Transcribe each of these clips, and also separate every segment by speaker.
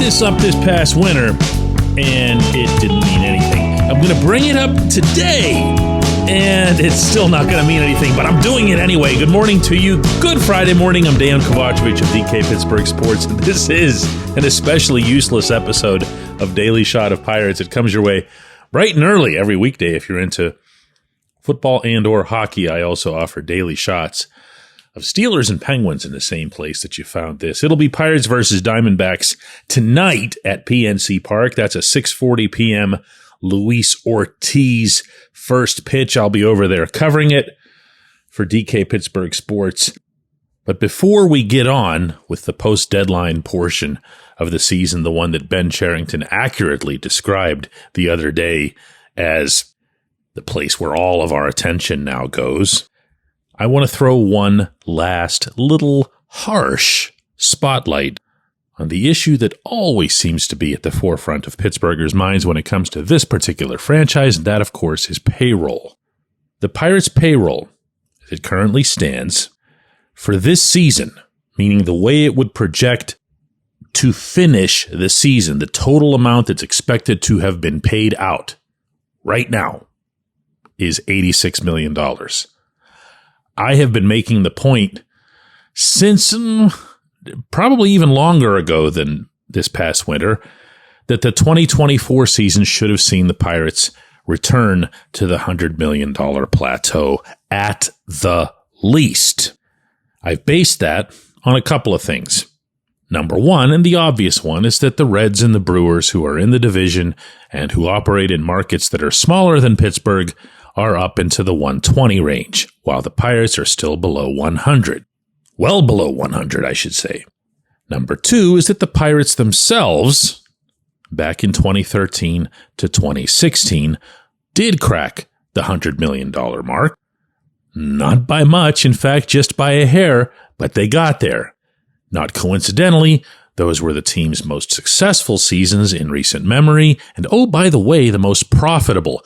Speaker 1: this up this past winter, and it didn't mean anything. I'm going to bring it up today, and it's still not going to mean anything, but I'm doing it anyway. Good morning to you. Good Friday morning. I'm Dejan Kovacevic of DK Pittsburgh Sports, and this is an especially useless episode of Daily Shot of Pirates. It comes your way bright and early every weekday if you're into football and or hockey. I also offer daily shots of Steelers and Penguins in the same place that you found this. It'll be Pirates versus Diamondbacks tonight at PNC Park. That's a 6:40 p.m. Luis Ortiz first pitch. I'll be over there covering it for DK Pittsburgh Sports. But before we get on with the post-deadline portion of the season, the one that Ben Cherington accurately described the other day as the place where all of our attention now goes, I want to throw one last little harsh spotlight on the issue that always seems to be at the forefront of Pittsburghers' minds when it comes to this particular franchise, and that, of course, is payroll. The Pirates' payroll, as it currently stands, for this season, meaning the way it would project to finish the season, the total amount that's expected to have been paid out right now, is $86 million. I have been making the point since probably even longer ago than this past winter that the 2024 season should have seen the Pirates return to the $100 million plateau at the least. I've based that on a couple of things. Number one, and the obvious one, is that the Reds and the Brewers, who are in the division and who operate in markets that are smaller than Pittsburgh, are up into the 120 range, while the Pirates are still below 100. Well below 100, I should say. Number two is that the Pirates themselves, back in 2013 to 2016, did crack the $100 million mark. Not by much, in fact, just by a hair, but they got there. Not coincidentally, those were the team's most successful seasons in recent memory, and oh, by the way, the most profitable.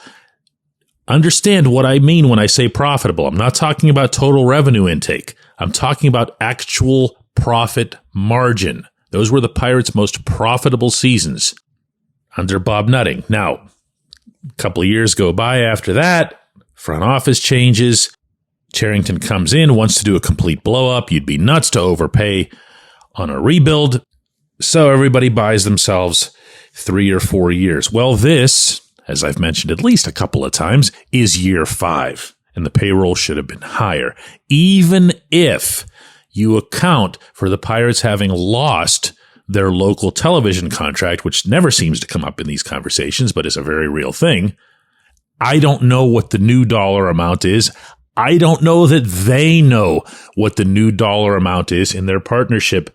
Speaker 1: Understand what I mean when I say profitable. I'm not talking about total revenue intake. I'm talking about actual profit margin. Those were the Pirates' most profitable seasons under Bob Nutting. Now, a couple of years go by after that. Front office changes. Cherington comes in, wants to do a complete blow-up. You'd be nuts to overpay on a rebuild. So everybody buys themselves 3 or 4 years. Well, this, as I've mentioned at least a couple of times, is year 5, and the payroll should have been higher. Even if you account for the Pirates having lost their local television contract, which never seems to come up in these conversations, but is a very real thing, I don't know what the new dollar amount is. I don't know that they know what the new dollar amount is in their partnership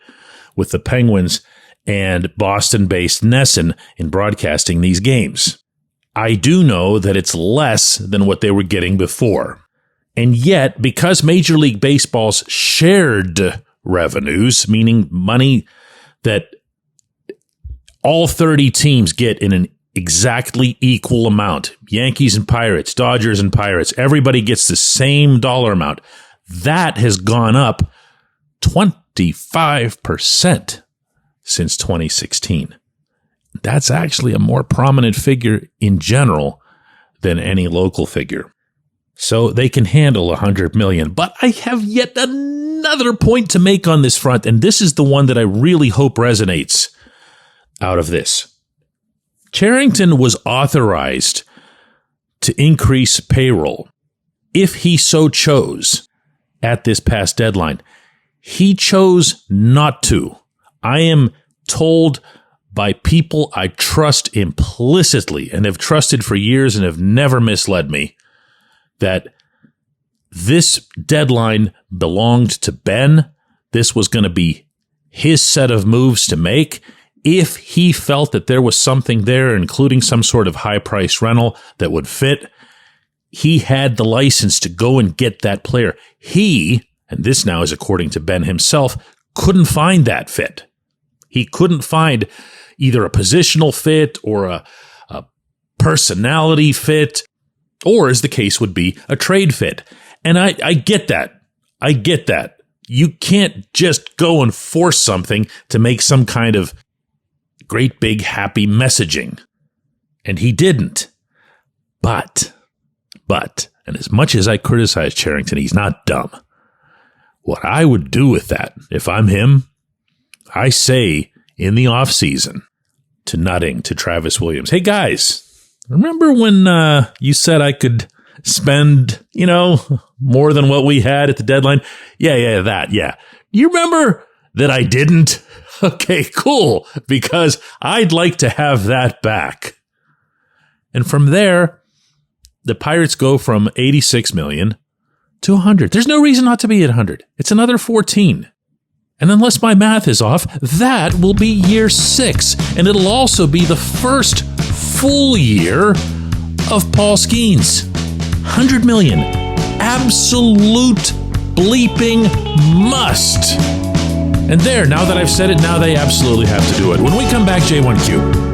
Speaker 1: with the Penguins and Boston-based Nesson in broadcasting these games. I do know that it's less than what they were getting before. And yet, because Major League Baseball's shared revenues, meaning money that all 30 teams get in an exactly equal amount, Yankees and Pirates, Dodgers and Pirates, everybody gets the same dollar amount, that has gone up 25% since 2016. That's actually a more prominent figure in general than any local figure. So they can handle $100 million. But I have yet another point to make on this front, and this is the one that I really hope resonates out of this. Cherington was authorized to increase payroll if he so chose at this past deadline. He chose not to. I am told by people I trust implicitly and have trusted for years and have never misled me that this deadline belonged to Ben. This was going to be his set of moves to make. If he felt that there was something there, including some sort of high-price rental that would fit, he had the license to go and get that player. He, and this now is according to Ben himself, couldn't find that fit. He couldn't find either a positional fit or a personality fit, or as the case would be, a trade fit. And I get that. I get that. You can't just go and force something to make some kind of great big happy messaging. And he didn't. But, and as much as I criticize Cherington, he's not dumb. What I would do with that, if I'm him, I say in the offseason to Nutting, to Travis Williams, hey guys, remember when you said I could spend, more than what we had at the deadline? Yeah. You remember that I didn't? Okay, cool, because I'd like to have that back. And from there, the Pirates go from $86 million to $100. There's no reason not to be at 100. It's another 14. And unless my math is off, that will be year 6. And it'll also be the first full year of Paul Skeens. $100 million. Absolute bleeping must. And there, now that I've said it, now they absolutely have to do it. When we come back, J1Q.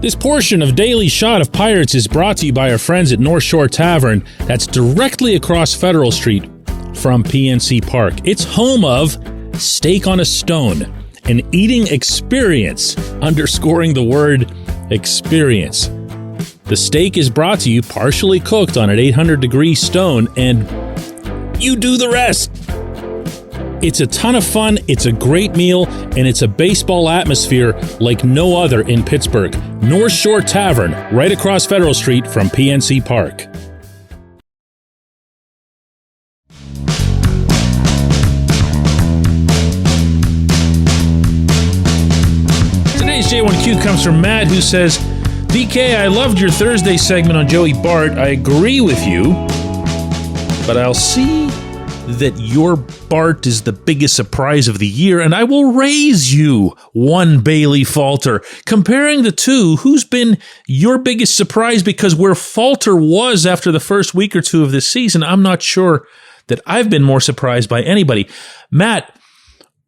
Speaker 1: This portion of Daily Shot of Pirates is brought to you by our friends at North Shore Tavern. That's directly across Federal Street from PNC Park. It's home of Steak on a Stone, an eating experience, underscoring the word experience. The steak is brought to you partially cooked on an 800-degree stone, and you do the rest. It's a ton of fun, it's a great meal, and it's a baseball atmosphere like no other in Pittsburgh. North Shore Tavern, right across Federal Street from PNC Park. Today's J1Q comes from Matt, who says, DK, I loved your Thursday segment on Joey Bart. I agree with you, but I'll see that your Bart is the biggest surprise of the year, and I will raise you one Bailey Falter. Comparing the two, who's been your biggest surprise? Because where Falter was after the first week or two of this season, I'm not sure that I've been more surprised by anybody. Matt,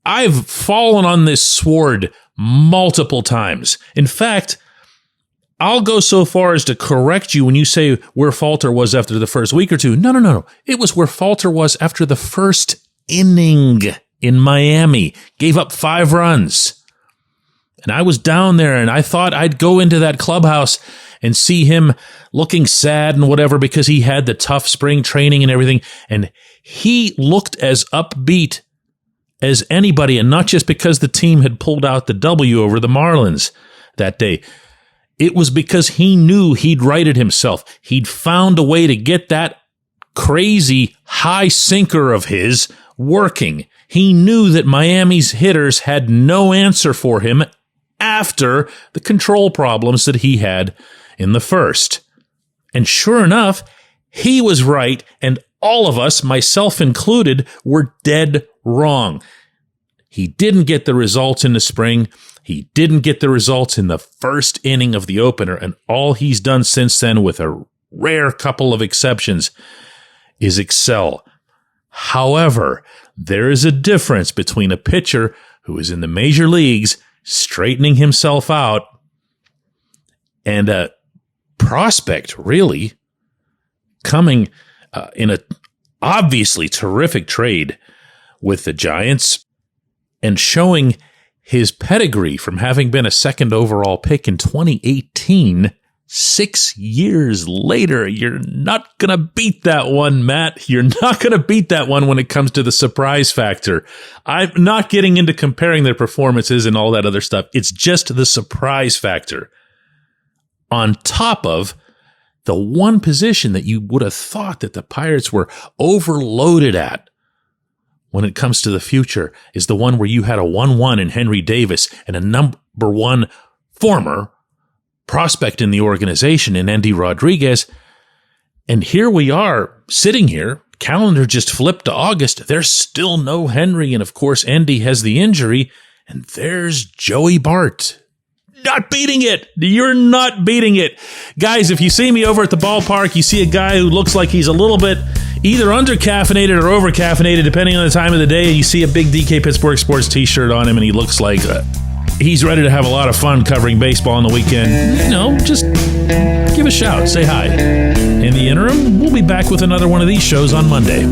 Speaker 1: I've fallen on this sword multiple times. In fact, I'll go so far as to correct you when you say where Falter was after the first week or two. No. It was where Falter was after the first inning in Miami. Gave up 5 runs. And I was down there and I thought I'd go into that clubhouse and see him looking sad and whatever because he had the tough spring training and everything. And he looked as upbeat as anybody. And not just because the team had pulled out the W over the Marlins that day. It was because he knew he'd righted himself. He'd found a way to get that crazy high sinker of his working. He knew that Miami's hitters had no answer for him after the control problems that he had in the first. And sure enough, he was right, and all of us, myself included, were dead wrong. He didn't get the results in the spring. He didn't get the results in the first inning of the opener, and all he's done since then, with a rare couple of exceptions, is excel. However, there is a difference between a pitcher who is in the major leagues straightening himself out and a prospect, really, coming in a obviously terrific trade with the Giants and showing his pedigree from having been a second overall pick in 2018, 6 years later. You're not going to beat that one, Matt. You're not going to beat that one when it comes to the surprise factor. I'm not getting into comparing their performances and all that other stuff. It's just the surprise factor on top of the one position that you would have thought that the Pirates were overloaded at when it comes to the future, is the one where you had a 1-1 in Henry Davis and a number 1 former prospect in the organization in Endy Rodriguez. And here we are sitting here, calendar just flipped to August. There's still no Henry. And of course, Endy has the injury. And there's Joey Bart. Not beating it. You're not beating it. Guys, if you see me over at the ballpark, you see a guy who looks like he's a little bit either under-caffeinated or over-caffeinated, depending on the time of the day, and you see a big DK Pittsburgh Sports t-shirt on him, and he looks like he's ready to have a lot of fun covering baseball on the weekend, just give a shout. Say hi. In the interim, we'll be back with another one of these shows on Monday.